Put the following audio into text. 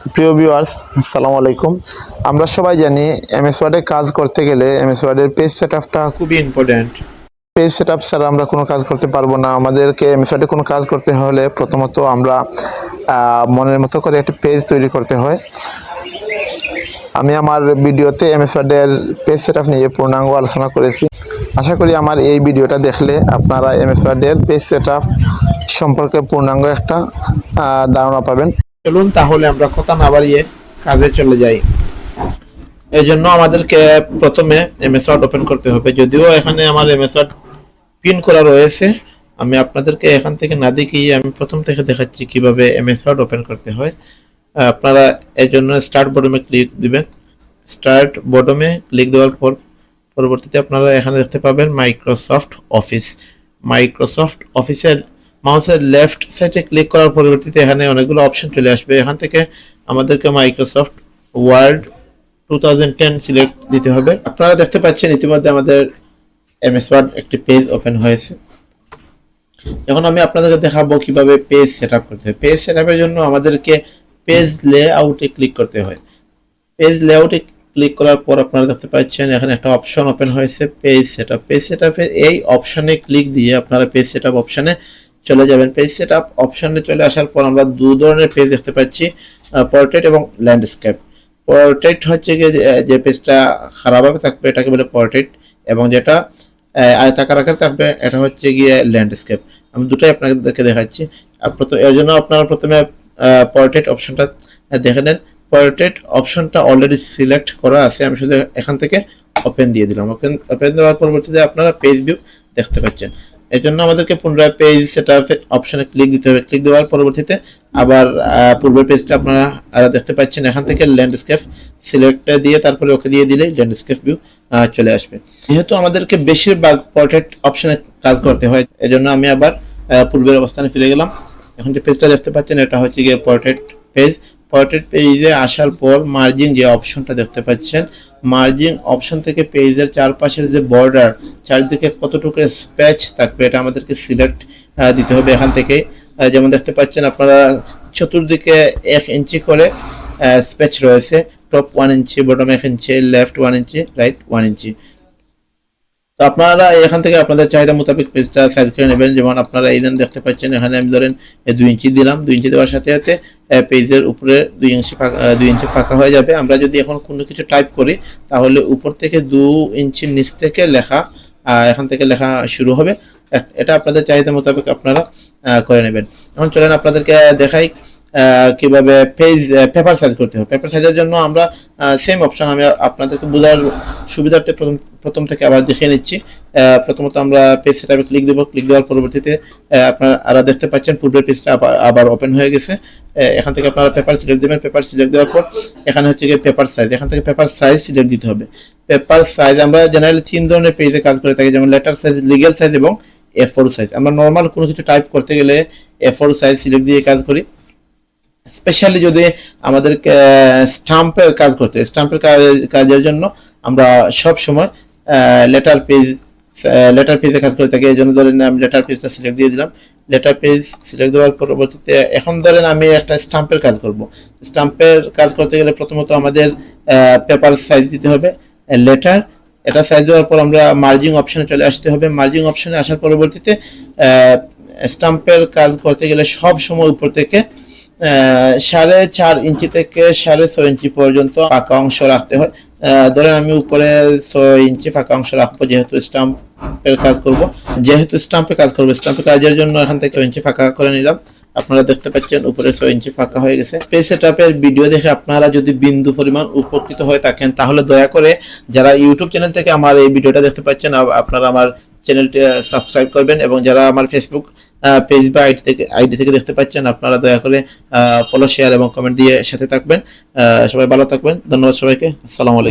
প্রিয় ভিউয়ার্স, আসসালামু আলাইকুম। আমরা সবাই জানি এমএস ওয়ার্ডে কাজ করতে গেলে এমএস ওয়ার্ডের পেজ সেটআপটা খুবই ইম্পর্ট্যান্ট। পেজ সেটআপ ছাড়া আমরা কোনো কাজ করতে পারবো না। আমাদেরকে এমএস ওয়ার্ডে কোনো কাজ করতে হলে প্রথমত আমরা মনের মতো করে একটা পেজ তৈরি করতে হয়। আমি আমার ভিডিওতে এমএস ওয়ার্ডের পেজ সেটআপ নিয়ে পূর্ণাঙ্গ আলোচনা করেছি। আশা করি আমার এই ভিডিওটা দেখলে আপনারা এমএস ওয়ার্ডের পেজ সেটআপ সম্পর্কে পূর্ণাঙ্গ একটা ধারণা পাবেন। চলুন তাহলে আমরা কথা না বাড়িয়ে কাজে চলে যাই। এই জন্য আমাদেরকে প্রথমে এমএস ওয়ার্ড ওপেন করতে হবে। যদিও এখানে আমার এমএস ওয়ার্ড পিন করা রয়েছে, আমি আপনাদেরকে এখান থেকে না দেখিয়ে আমি প্রথম থেকে দেখাচ্ছি কিভাবে এমএস ওয়ার্ড ওপেন করতে হয়। আপনারা এর জন্য স্টার্ট বটমে ক্লিক দিবেন। স্টার্ট বটমে ক্লিক দেওয়ার পর পরবর্তীতে আপনারা এখানে দেখতে পাবেন মাইক্রোসফট অফিস। মাইক্রোসফট অফিসের মাউসের লেফট সাইডে ক্লিক করার পরবর্তীতে এখানে অনেকগুলো অপশন চলে আসবে। এখান থেকে আমাদেরকে মাইক্রোসফট ওয়ার্ড 2010 সিলেক্ট দিতে হবে। আপনারা দেখতে পাচ্ছেন ইতিমধ্যে আমাদের এমএস ওয়ার্ড একটি পেজ ওপেন হয়েছে। এখন আমি আপনাদেরকে দেখাবো কিভাবে পেজ সেটআপ করতে হয়। পেজ সেটআপের জন্য আমাদেরকে পেজ লেআউটে ক্লিক করতে হয়। পেজ লেআউটে ক্লিক করার পর আপনারা দেখতে পাচ্ছেন এখানে একটা অপশন ওপেন হয়েছে পেজ সেটআপ। পেজ সেটআপের এই অপশনে ক্লিক দিয়ে আপনারা পেজ সেটআপ অপশনে চলে যাবেন। পেজ সেটআপ অপশনে চলে আসার পর আমরা দুই ধরনের পেজ দেখতে পাচ্ছি, পোর্ট্রেট এবং ল্যান্ডস্কেপ। পোর্ট্রেট হচ্ছে যে পেজটা খারাপভাবে থাকবে এটাকে বলে পোর্ট্রেট, এবং যেটা আয়তাকার আকারে থাকবে এটা হচ্ছে গিয়ে ল্যান্ডস্কেপ। আমি দুটোই আপনাদেরকে দেখাচ্ছি। এর জন্য আপনারা প্রথমে পোর্ট্রেট অপশনটা দেখে নেন। পোর্ট্রেট অপশনটা অলরেডি সিলেক্ট করা আছে, আমি শুধু এখান থেকে ওপেন দিয়ে দিলাম। ওপেন দেওয়ার পরবর্তীতে আপনারা পেজ ভিউ দেখতে পাচ্ছেন। এর জন্য আমাদেরকে পুনরায় পেজ সেটআপ অপশনে ক্লিক দিতে হবে। ক্লিক দেওয়ার পরবর্তীতে আবার পূর্বের পেজটা আপনারা দেখতে পাচ্ছেন। এখান থেকে ল্যান্ডস্কেপ সিলেক্ট দিয়ে তারপরে ওকে দিয়ে দিলে ল্যান্ডস্কেপ ভিউ চলে আসবে। যেহেতু আমাদেরকে বেশিরভাগ পোর্ট্রেট অপশনে কাজ করতে হয়, এজন্য আমি আবার পূর্বের অবস্থানে ফিরে গেলাম। এখন যে পেজটা দেখতে পাচ্ছেন এটা হচ্ছে গিয়ে পোর্ট্রেট পেজ। পোর্ট্রেট পেজে আসার পর মার্জিং যে অপশনটা দেখতে পাচ্ছেন, মার্জিং অপশন থেকে পেজের চারপাশের যে বর্ডার, চারিদিকে কতটুকু স্পেস থাকবে এটা আমাদেরকে সিলেক্ট দিতে হবে এখান থেকে। যেমন দেখতে পাচ্ছেন আপনারা চতুর্দিকে 1 ইঞ্চি করে স্পেস রয়েছে। টপ 1 ইঞ্চি, বটম 1 ইঞ্চি, লেফট 1 ইঞ্চি, রাইট 1 ইঞ্চি। তো আপনারা এখান থেকে আপনাদের চাহিদা মোতাবেক পেজটা সাইজ করে নেবেন। যেমন আপনারা এই দেখতে পাচ্ছেন এখানে আমি ধরেন 2 ইঞ্চি দিলাম। 2 ইঞ্চি দেওয়ার সাথে সাথে পেজের উপরে 2 ইঞ্চি ফাঁকা হয়ে যাবে। আমরা যদি এখন কোনো কিছু টাইপ করি তাহলে উপর থেকে 2 ইঞ্চির নিচ থেকে লেখা এখান থেকে লেখা শুরু হবে। এটা আপনাদের চাহিদা মোতাবেক আপনারা করে নেবেন। এখন চলেন আপনাদেরকে দেখাই কিভাবে পেপার সাইজ করতে হবে। পেপার সাইজের জন্য আমরা সেম অপশন আমি আপনাদেরকে বোঝার সুবিধার্থে প্রথম থেকে আবার দেখিয়ে নিচ্ছি। প্রথমত আমরা পেজ সেটআপে ক্লিক দেব। ক্লিক দেওয়ার পরবর্তীতে আপনারা দেখতে পাচ্ছেন পূর্বের পেজটা আবার ওপেন হয়ে গেছে। এখান থেকে আপনারা পেপার সিলেক্ট দেবেন। পেপার সিলেক্ট দেওয়ার পর এখানে হচ্ছে গিয়ে পেপার সাইজ, এখান থেকে পেপার সাইজ সিলেক্ট দিতে হবে। পেপার সাইজ আমরা জেনারেলি 3 ধরনের পেজে কাজ করে থাকি, যেমন লেটার সাইজ, লিগ্যাল সাইজ এবং A4 সাইজ। আমরা নর্মাল কোনো কিছু টাইপ করতে গেলে A4 সাইজ সিলেক্ট দিয়ে কাজ করি। স্পেশালি যদি আমাদের স্টাম্পের কাজ করতে, স্টাম্পের কাজের জন্য আমরা সব সময় লেটার পেজে কাজ করে থাকি। এই জন্য ধরেন আমি লেটার পেজটা সিলেক্ট দিয়ে দিলাম। লেটার পেজ সিলেক্ট দেওয়ার পরবর্তীতে এখন ধরেন আমি একটা স্টাম্পের কাজ করব। স্টাম্পের কাজ করতে গেলে প্রথমত আমাদের পেপার সাইজ দিতে হবে লেটার। এটা সাইজ দেওয়ার পর আমরা মার্জিং অপশনে চলে আসতে হবে। মার্জিং অপশনে আসার পরবর্তীতে স্টাম্পের কাজ করতে গেলে সব সময় উপর থেকে 4.5 ইঞ্চি থেকে 6.5 ইঞ্চি পর্যন্ত ফাঁকা অংশ রাখতে হয়। ধরেন আমি উপরে 6 ইঞ্চি ফাঁকা অংশ রাখবো, যেহেতু স্টাম্পের কাজ করব। স্টাম্পের কাজের জন্য এখান থেকে 6 ইঞ্চি ফাঁকা করে নিলাম। আপনারা দেখতে পাচ্ছেন উপরে 6 ইঞ্চি ফাঁকা হয়ে গেছে। পেজ সেটআপের ভিডিও দেখে আপনারা যদি বিন্দু পরিমাণ উপকৃত হয়ে থাকেন তাহলে দয়া করে যারা ইউটিউব চ্যানেল থেকে আমার এই ভিডিওটা দেখতে পাচ্ছেন আপনারা আমার চ্যানেলটি সাবস্ক্রাইব করবেন, এবং যারা আমার ফেসবুক পেজ বা আইডি থেকে দেখতে পাচ্ছেন আপনারা দয়া করে ফলো, শেয়ার এবং কমেন্ট দিয়ে সাথে থাকবেন। সবাই ভালো থাকবেন। ধন্যবাদ সবাইকে। আসসালামু আলাইকুম।